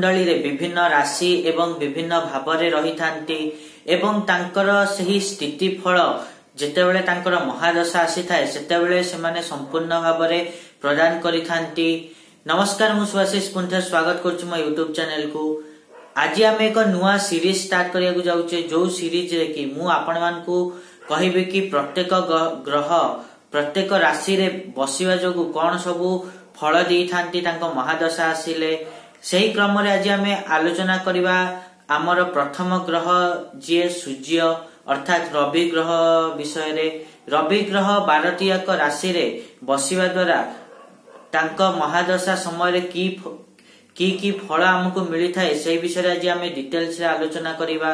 कुंडली रे विभिन्न राशि एवं विभिन्न भाव रे रही थांती एवं तांकर सही स्थिति फल जेतेबेले तांकर महादशा आसी थाए सेतेबेले से माने संपूर्ण भाव रे प्रदान करि थांती। नमस्कार मु सुभाषिष पुंथे स्वागत करछु मो YouTube चैनल को। आज आम एक नुआ सीरीज स्टार्ट करिया को जाउचे जो सीरीज रे कि मु आपण मान को कहिबे कि प्रत्येक ग्रह प्रत्येक राशि रे बसिवा जोगु कोन सबु फल दी थांती तांको महादशा आसीले सेही क्रम रे आज आमे आलोचना करिवा आमर प्रथम ग्रह जे सूर्य अर्थात रवि ग्रह विषय रे। रवि ग्रह 12टी राशि रे बसिवा द्वारा तांको महादशा समय रे की फल हमको मिली थाए से विषय रे आज आमे डिटेल्स रे आलोचना करिवा।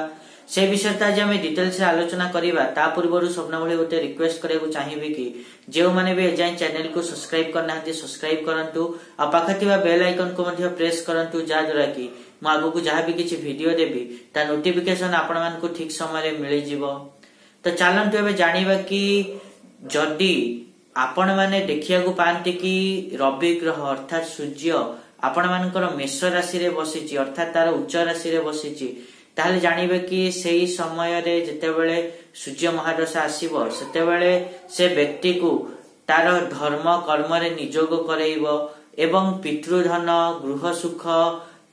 से विषय आज आम डिटेल्स आलोचना करिबा ता पूर्व स्वप्न भली गोटे रिक्वेस्ट करिया चाहिए कि जो माने भी एजाय चैनल को सब्सक्राइब करना सब्सक्राइब करंतु आ पाखे थिबा बेल आइकन को मध्य प्रेस करंतु जा द्वारा कि मु आगु को जहां भी किछि वीडियो देबी ता नोटिफिकेशन आपण मान को ठीक समय रे मिली जिवो। तो चलंतु एबे जानिबा कि जदी आपण माने देखिया को पांती कि रवि ग्रह अर्थात सूर्य आपण मानकर मेष राशि रे बसिछि अर्थात तार उच्च राशि रे बसिछि ताहले जानिबे कि सेही समय रे जेतेबेले सूर्य महादशा आसीबो सेतेबेले से व्यक्ति को तार धर्म कर्म रे नियोग करैबो एवं पितृधन गृह सुख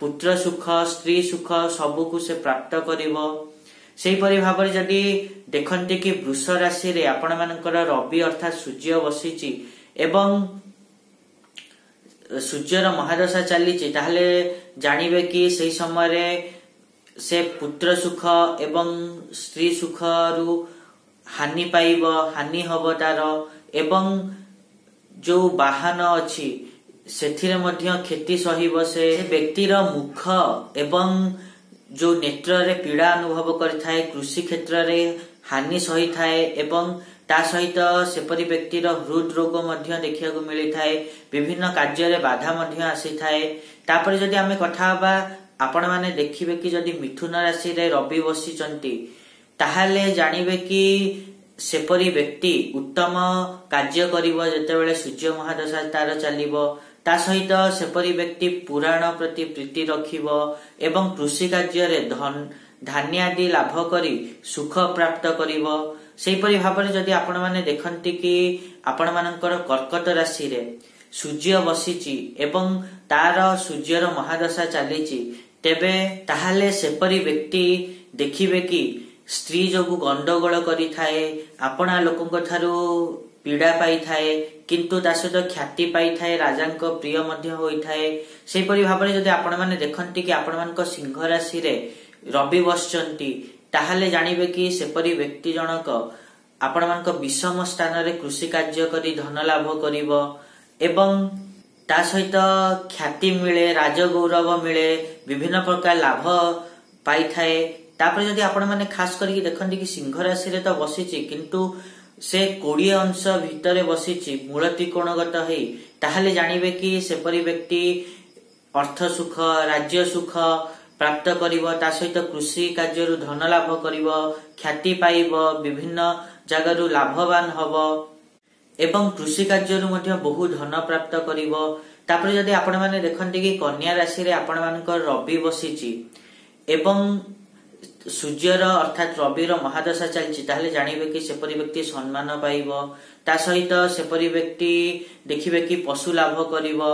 पुत्र सुख स्त्री सुख सबु को से प्राप्त करिवो। सेही परि भाबरे जदी देखंती कि वृष राशि रे आपण मानकर रवि अर्थात सूर्य बसिछि एवं सूर्यर महादशा चलीछि ताहले जानिबे कि सेही समय रे से पुत्र सुख एवं स्त्री सुख रु हानि पाइब हानि हब तार एवं जो वाहन अछि सेथिरे मध्य क्षति सहिब से व्यक्तिर मुख एवं जो नेत्र रे पीड़ा अनुभव करिथाए कृषि क्षेत्र रे हानि सही थाए एवं ता सहित सेपरि व्यक्तिर हृद रोग मध्य देखिया को मिली थाए विभिन्न कार्य रे बाधा मध्य आसी थाए। तापर जदी हमें कथा बा आपण माने देखिबे कि जदी मिथुन राशि रे रवि बसिचंती ताहाले जानिबे कि सेपरि व्यक्ति उत्तम कार्य करिवो जेतेबेले सूर्य महादशा तार चलिबो ता सहित सेपरि व्यक्ति पुराण प्रति प्रीति रखिबो एवं कृषि कार्य रे धान्य आदि लाभ करी सुख प्राप्त करिवो। सेही परि भाबरे जदी आपण माने देखंती कि आपण मानकर कर्कट राशि रे सूर्य बसिछि एवं तार सूर्यर महादशा चलीछि तेबे ताहाले सेपरि व्यक्ति देखिबे कि स्त्री जोगु गंडगोल करि थाए आपणा लोकंक थारु पीड़ा पाई थाए किंतु ता सहित ख्याति पाई थाए राजांक प्रिय मध्य होई थाए। सेही परि भाबरे जदी आपण माने देखंती कि आपण मानक सिंह राशि रे रवि बसचंती ताहाले जानिबे कि सेपरि व्यक्ति जनक आपण मानक विषम स्थान रे कृषि कार्य करी धन लाभ करिवो एवं ता सहित ख्याति मिले राजगौरव मिले विभिन्न प्रकार लाभ पाई थाए। तापर जदी आपण माने खास करके देखंती कि सिंह राशि रे तो बसिछि किंतु से 20 अंश भितरे बसिछि मूल त्रिकोणगत हेई ताहाले जानिबे कि सेपरि व्यक्ति अर्थ सुख राज्य सुख प्राप्त करिवो ता सहित कृषि कार्य रु धन लाभ करिवो ख्याति पाइबो विभिन्न जगह रु लाभवान हबो एवं कृषि कार्य रु मध्य बहु धन प्राप्त करिवो। तापर जदी आपण माने देखंती कि कन्या राशि रे आपण मानकर रवि बसिछि एवं सूर्यर अर्थात रवि रो महादशा चलछि ताहले जानिबे कि सेपरि व्यक्ति सम्मान पाइबो ता सहित सेपरि व्यक्ति देखिबे कि पशु लाभ करिवो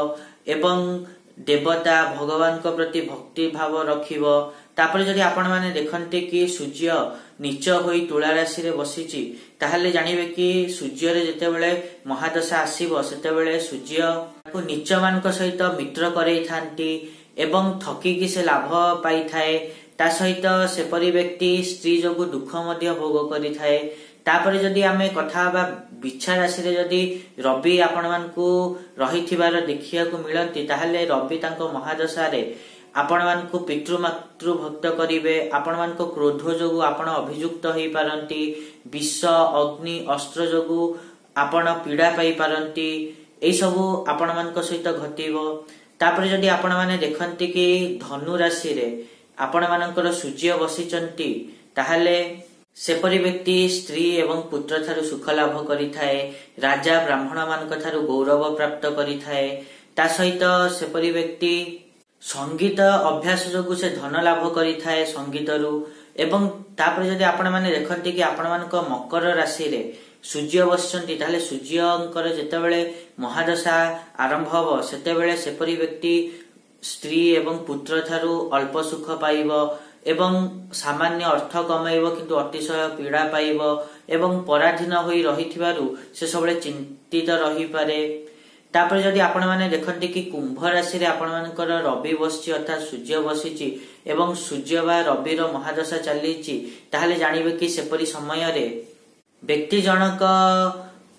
एवं देवता भगवान को प्रति भक्ति भाव रखिबो। तापर जदी आपण माने देखंती कि सूर्य नीच होई तुला राशि रे बसिछि ताहले जानिबे कि सूर्य रे जेतेबेले महादशा आसीबो सेतेबेले सूर्य को नीच मानक सहित मित्र करई थांती एवं ठकी कि से लाभ पाई थाए ता सहित सेपरि व्यक्ति स्त्री जोगु दुख मध्य भोग करि थाए। तापर जदी आमे कथा बा बिच्छा राशि रे जदी रवि आपण मान को रहिथिबार देखिया को मिलंती ताहले रवि तांको महादशा रे आपण मान को पितृ मातृ भक्त करिवे आपण मान को क्रोध जोगु आपण अभियुक्त होई पारंती विष अग्नि अस्त्र जोगु आपण पीड़ा पाई पारंती एई सबु आपण मान को सहित घटिबो। तापर जदी आपण माने देखंती कि धनु राशि रे आपण मानकर सूर्य बसिचंती ताहले सेपरि व्यक्ति स्त्री एवं पुत्र थारु सुख लाभ करिथाए राजा ब्राह्मण मानक थारु गौरव प्राप्त करिथाए ता सहित सेपरि व्यक्ति संगीत अभ्यास जो से धन लाभ करिथाए संगीत रु एवं तापर जदि आपण माने देखंती कि आपण मानक मकर राशि रे सूर्य बसचंती ताले सूर्यंकर जेतेबेले महादशा आरंभ हबो सेतेबेले सेपरी व्यक्ति स्त्री एवं पुत्र थारु अल्प सुख पाइबो एवं सामान्य अर्थ कमाइबो किंतु अतिशय पीड़ा पाइबो एवं पराधीन होई रहिथिबारु से सबले चिंतित रही पारे। तापर जदि आपण माने देखंती कि कुंभ राशि रे आपण मानकर रवि बसची अर्थात सूर्य बसिची एवं सूर्य बा रवि रो महादशा चलीची ताहले जानिबे कि सेपरी समय रे व्यक्ति जनक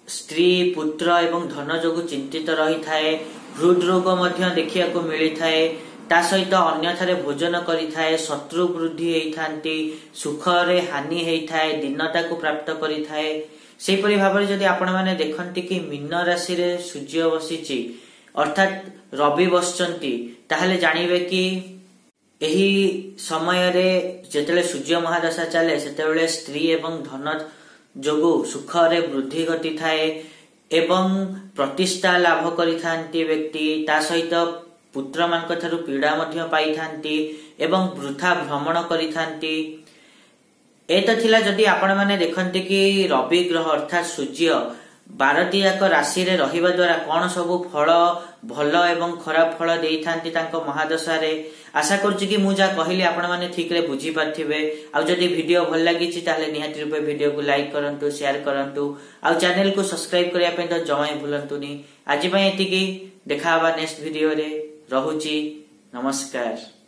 स्त्री पुत्र एवं धन जोगु चिंतित रही थाए। हृद रोग मध्य देखिया को मिली थाए। ता सहित अन्यथारे भोजन करी थाए। शत्रु वृद्धि हेई थांती। सुख रे हानि हेई थाए। दीनता को प्राप्त करी थाए। सेपरि भाबरे जदि आपण माने देखंती कि मीन राशि रे सूर्य बसिची अर्थात रवि बसचंती ताहले जानिबे कि एही समय रे जेतेले सूर्य महादशा चले सेतेबेले स्त्री एवं धन जोगु सुख रे वृद्धि घटी थाए एवं प्रतिष्ठा लाभ करि थांती व्यक्ति। ता सहित पुत्र मानक थारु पीड़ा मध्य पाई थांती एवं वृथा भ्रमण करि थांती। एता थिला जदि आपण माने देखंती कि रवि ग्रह अर्थात सूर्य 12टी जाक राशि रे रहिबा द्वारा कोन सब फल भल एवं खराब फल देई थांती तांको महादशा रे। आशा करछु कि मु जा कहिली आपण माने ठीक रे बुझी पाथिबे। आ जदि वीडियो भल लागिछि ताले निहाती रूपे वीडियो को लाइक करंतु शेयर करंतु आ चैनल को सब्सक्राइब करिया पे तो जमाई भूलंतुनी। आज पय एतिकी देखा बा नेक्स्ट वीडियो रे। रहुची नमस्कार।